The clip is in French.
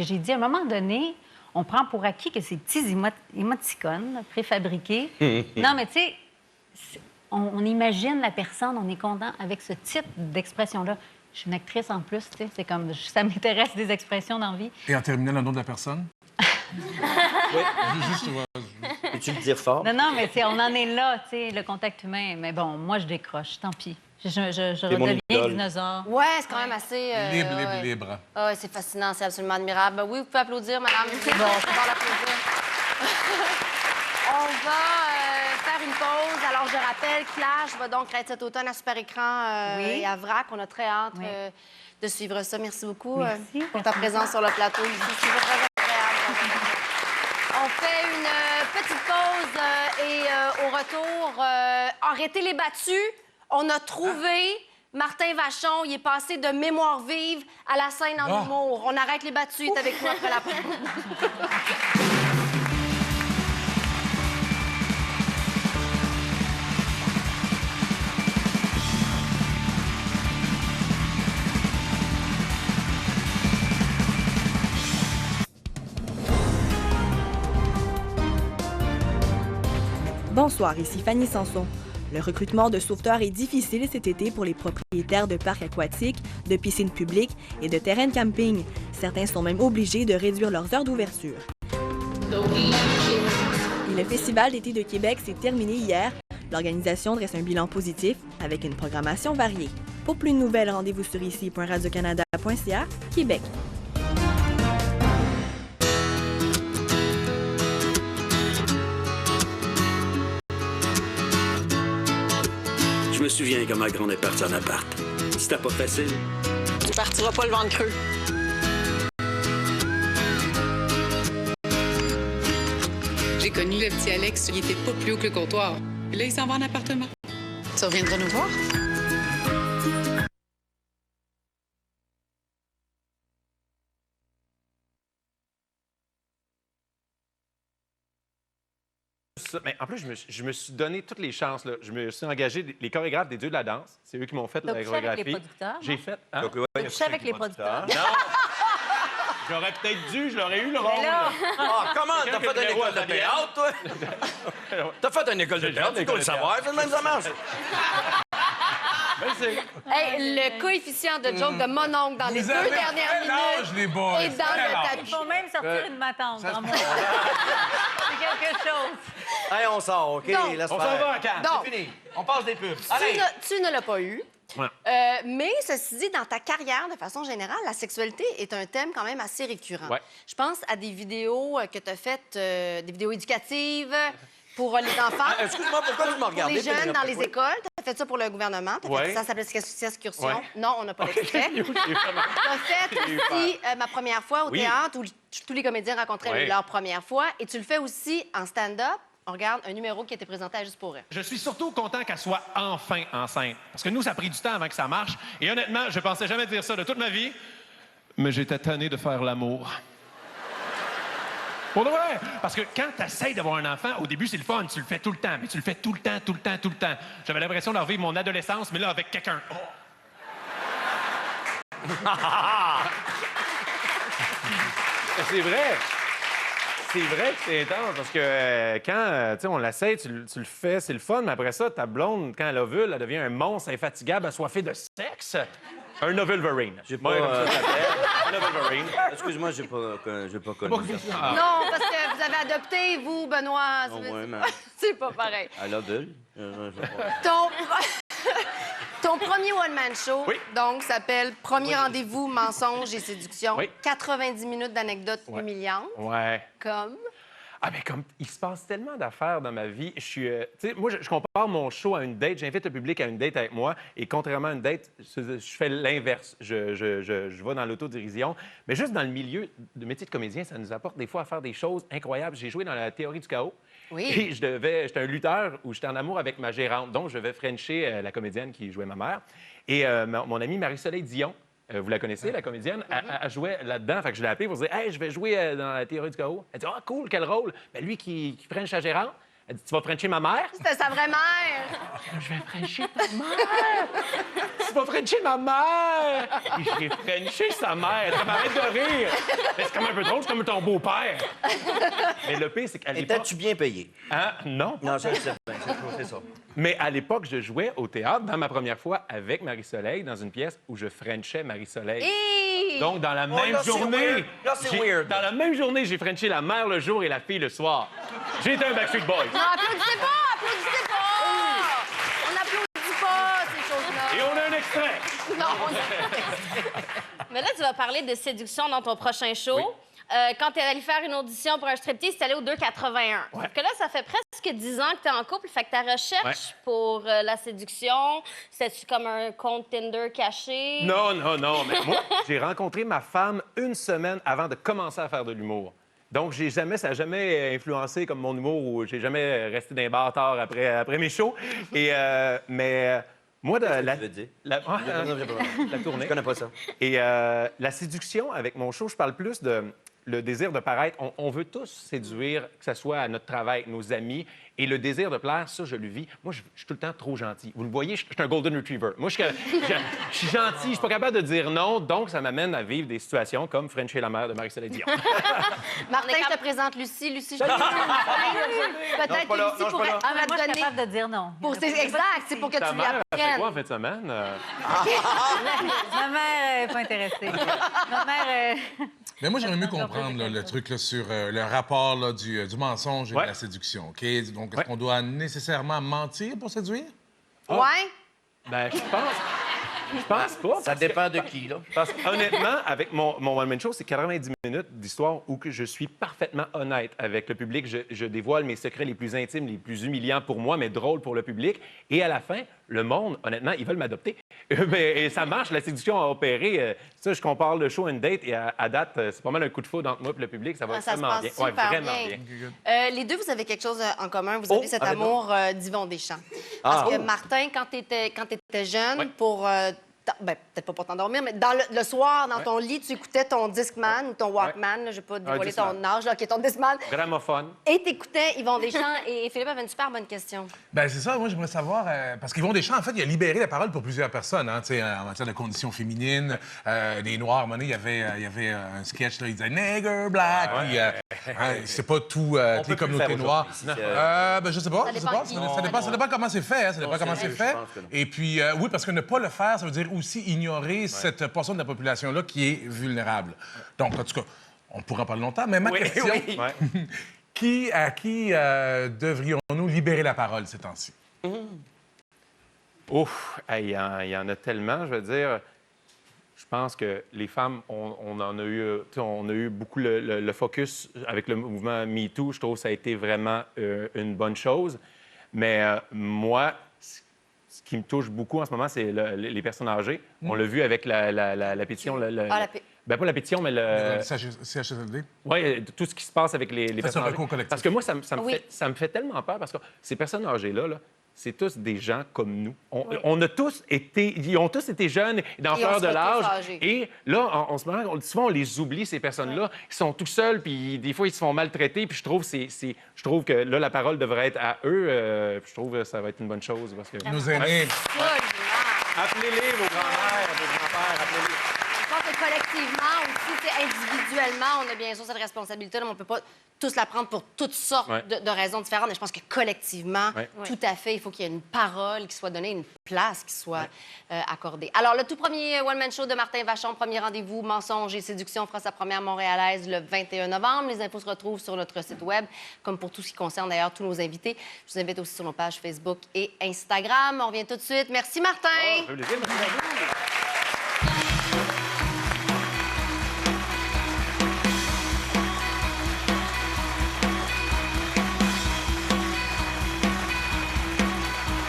J'ai dit, à un moment donné, on prend pour acquis que ces petits émoticônes là, préfabriqués... Non, mais tu sais, on imagine la personne, on est content avec ce type d'expression-là. Je suis une actrice en plus, tu sais, c'est comme... Ça m'intéresse des expressions dans la vie. Et en terminant, le nom de la personne? Oui. Juste, Peux-tu le dire fort? Non, mais on en est là, tu sais, le contact humain. Mais bon, moi, je décroche, tant pis. Je redeviens dinosaure. Ouais, c'est quand même assez... Libre. Ah ouais, c'est fascinant, c'est absolument admirable. Ben oui, vous pouvez applaudir, madame. C'est bon, c'est bon l'applaudir. On va faire une pause. Alors, je rappelle, Clash va donc être cet automne à Super Écran et à VRAC. On a très hâte de suivre ça. Merci beaucoup pour ta présence sur le plateau ici. C'est très agréable. On fait une petite pause et au retour, arrêtez les battus. On a trouvé Martin Vachon. Il est passé de mémoire vive à la scène en humour. On arrête les battus. Il est avec nous après la pause. Bonsoir, ici Fanny Sanson. Le recrutement de sauveteurs est difficile cet été pour les propriétaires de parcs aquatiques, de piscines publiques et de terrains de camping. Certains sont même obligés de réduire leurs heures d'ouverture. Et le Festival d'été de Québec s'est terminé hier. L'organisation dresse un bilan positif avec une programmation variée. Pour plus de nouvelles, rendez-vous sur ici.radiocanada.ca, Québec. Je me souviens quand ma grande est partie en appart. C'était pas facile. Tu partiras pas le ventre creux. J'ai connu le petit Alex, il était pas plus haut que le comptoir. Puis là, il s'en va en appartement. Tu reviendras nous voir? Mais en plus, je me suis donné toutes les chances. Là. Je me suis engagé. Les chorégraphes des Dieux de la danse, c'est eux qui m'ont fait la chorégraphie. Avec les producteurs? J'ai fait. Hein? Tu couché avec les producteurs? Non! J'aurais peut-être dû, je l'aurais eu le rôle. Ah, comment? T'as fait une école de théâtre, toi? T'as fait une école de théâtre, tu dois le savoir. C'est le même ça marche. Hey, le coefficient de joke de mon oncle dans les 2 dernières minutes les boys. est dans le tapis. Ils vont même sortir une matante dans moi. C'est quelque chose. Allez, on sort, OK? Donc, Laisse On faire. s'en va en camp, Donc, c'est fini. On passe des pubs. Tu ne l'as pas eu. Ouais. Mais ceci dit, dans ta carrière, de façon générale, la sexualité est un thème quand même assez récurrent. Ouais. Je pense à des vidéos que tu as faites, des vidéos éducatives pour les enfants. Excuse-moi, pourquoi tu m'as Pour regardé? les jeunes dans les Oui. écoles. Tu as fait ça pour le gouvernement. Ça s'appelle Excursion. Ouais. Non, on n'a pas l'extrait. Tu as fait aussi ma première fois au théâtre où tous les comédiens rencontraient leur première fois. Et tu le fais aussi en stand-up. On regarde un numéro qui a été présenté à Juste pour rire. Je suis surtout content qu'elle soit enfin enceinte. Parce que nous, ça a pris du temps avant que ça marche. Et honnêtement, je pensais jamais dire ça de toute ma vie. Mais j'étais tanné de faire l'amour. Pour de vrai! Parce que quand tu essaies d'avoir un enfant, au début, c'est le fun. Tu le fais tout le temps. Mais tu le fais tout le temps, tout le temps, tout le temps. J'avais l'impression de revivre mon adolescence, mais là, avec quelqu'un. Oh. C'est vrai. C'est vrai que c'est intense parce que quand on l'essaie, tu le fais, c'est le fun, mais après ça, ta blonde, quand elle ovule, elle devient un monstre infatigable, assoiffé de sexe. Un Wolverine. J'ai pas... Un Wolverine. Excuse-moi, j'ai pas connu ça. Non, parce que vous avez adopté, vous, Benoît. ouais, mais... C'est pas pareil. Elle ovule. Ton premier one-man show, Oui. donc, s'appelle Premier rendez-vous, mensonges et séduction. Oui. 90 minutes d'anecdotes humiliantes. Ouais. Comme... Ah, mais comme il se passe tellement d'affaires dans ma vie, je suis. Tu sais, moi, je compare mon show à une date. J'invite le public à une date avec moi. Et contrairement à une date, je fais l'inverse. Je vais dans l'autodérision. Mais juste dans le milieu de métier de comédien, ça nous apporte des fois à faire des choses incroyables. J'ai joué dans la théorie du chaos. Oui. Et j'étais un lutteur où j'étais en amour avec ma gérante. Donc, je devais frencher la comédienne qui jouait ma mère. Et mon amie Marie-Soleil Dion, vous la connaissez, la comédienne? Elle jouait là-dedans. Fait que je l'ai appelée pour dire « Hey, je vais jouer dans la théorie du chaos. » Elle dit « Ah, cool, quel rôle? » Ben, lui qui prenne sa gérante. Elle dit, tu vas frencher ma mère? C'était sa vraie mère. Je vais frencher ta mère! Tu vas frencher ma mère! Et j'ai frenché sa mère. Ça m'arrête de rire. Mais c'est comme un peu drôle, c'est comme ton beau-père. Mais le pire, c'est qu'à l'époque... Étais-tu bien payé? Hein? Non. Non, je sais bien, c'est ça. Mais à l'époque, je jouais au théâtre, dans ma première fois, avec Marie-Soleil, dans une pièce où je frenchais Marie-Soleil. Donc, dans la même là, c'est journée... weird. Là, c'est weird. Dans la même journée, j'ai frenché la mère le jour et la fille le soir. J'ai été un Backstreet Boys. Non, applaudissez pas! Applaudissez pas! On n'applaudit pas, ces choses-là. Et on a un extrait. Non, Mais là, tu vas parler de séduction dans ton prochain show. Oui. Quand tu es allé faire une audition pour un striptease, tu allé au 2,81. Ouais. Sauf que là, ça fait presque 10 ans que tu es en couple. Fait que ta recherche pour la séduction, c'est-tu comme un compte Tinder caché? Non. Mais moi, j'ai rencontré ma femme une semaine avant de commencer à faire de l'humour. Donc, ça n'a jamais influencé comme mon humour où j'ai jamais resté dans les bars tard après mes shows. Mais moi, Qu'est-ce que tu veux dire? la tournée. Je connais pas ça. Et la séduction, avec mon show, je parle plus de le désir de paraître. On veut tous séduire, que ce soit à notre travail, nos amis. Et le désir de plaire, ça, je le vis. Moi, je suis tout le temps trop gentil. Vous le voyez, je suis un golden retriever. Moi, je suis gentil, je suis pas capable de dire non. Donc, ça m'amène à vivre des situations comme French et la mère de Marie-Soleil Dion. Martin, je te présente Lucie. Lucie, je te présente. Peut-être que Lucie pourrait Ah, mais moi, je suis donner... capable de dire non. Exact, c'est pour que Ta tu lui mère, elle fait apprennes. quoi en fin de semaine? Ma mère n'est pas intéressée. Ma mère... Mais moi, j'aimerais mieux comprendre là, le truc là, sur le rapport là, du mensonge et de la séduction. OK? Donc, est-ce qu'on doit nécessairement mentir pour séduire? Ouais? Ben, je pense pas. Ça dépend de qui, là. Parce qu'honnêtement, avec mon one-man show, c'est 90 minutes d'histoire où que je suis parfaitement honnête avec le public. Je dévoile mes secrets les plus intimes, les plus humiliants pour moi, mais drôles pour le public. Et à la fin, le monde, honnêtement, ils veulent m'adopter. Et ça marche, la séduction a opéré. Ça, je compare le show à une date et à date, c'est pas mal un coup de foudre entre moi et le public. Ça va Ça se vraiment passe bien. super Vraiment bien. bien. Les deux, vous avez quelque chose en commun. Vous avez cet avec amour d'Yvon Deschamps. Parce que Martin, quand tu étais jeune, pour... peut-être pas pour t'endormir, mais le soir, dans ton lit, tu écoutais ton Discman ou ton Walkman. Je ne vais pas dévoiler ton âge, là, qui est ton Discman. Gramophone. Et tu écoutais Yvon Deschamps. Et Philippe avait une super bonne question. Ben c'est ça. Moi, j'aimerais savoir... parce qu'Yvon Deschamps, en fait, il a libéré la parole pour plusieurs personnes, hein, en matière de conditions féminines, des Noirs. À un moment donné, il y avait un sketch, là, il disait « nigger, black ». C'est pas tout les communautés noires. Je sais pas. Ça dépend comment c'est fait. Ça dépend comment c'est fait. Et puis, oui, parce que ne pas le faire, ça veut dire aussi ignorer cette portion de la population-là qui est vulnérable. Donc, en tout cas, on pourra en parler longtemps, mais ma question, à qui devrions-nous libérer la parole ces temps-ci? Ouf, il y en a tellement, je veux dire. Je pense que les femmes, on a eu beaucoup le focus avec le mouvement MeToo. Je trouve que ça a été vraiment une bonne chose. Mais moi, ce qui me touche beaucoup en ce moment, c'est les personnes âgées. On l'a vu avec la pétition. Ben, pas la pétition, mais le CHSLD? Oui, tout ce qui se passe avec les personnes âgées. Parce que moi, ça me fait tellement peur parce que ces personnes âgées-là, c'est tous des gens comme nous. Ils ont tous été jeunes, dans fleur de l'âge. Et là, en ce moment, souvent, on les oublie, ces personnes-là. Ils sont tout seuls, puis des fois, ils se font maltraiter. Puis je trouve que là, la parole devrait être à eux. Je trouve que ça va être une bonne chose. Parce que... Nos aînés. Appelez-les, vos grands-mères, vos grands-pères, appelez-les. Je pense que collectivement aussi, individuellement, on a bien sûr cette responsabilité. Mais on ne peut pas tous la prendre pour toutes sortes de raisons différentes. Mais je pense que collectivement, tout à fait, il faut qu'il y ait une parole qui soit donnée, une place qui soit accordée. Alors, le tout premier one-man show de Martin Vachon, premier rendez-vous, mensonge et séduction, fera sa première montréalaise le 21 novembre. Les infos se retrouvent sur notre site web, comme pour tout ce qui concerne d'ailleurs tous nos invités. Je vous invite aussi sur nos pages Facebook et Instagram. On revient tout de suite. Merci, Martin! Merci à vous.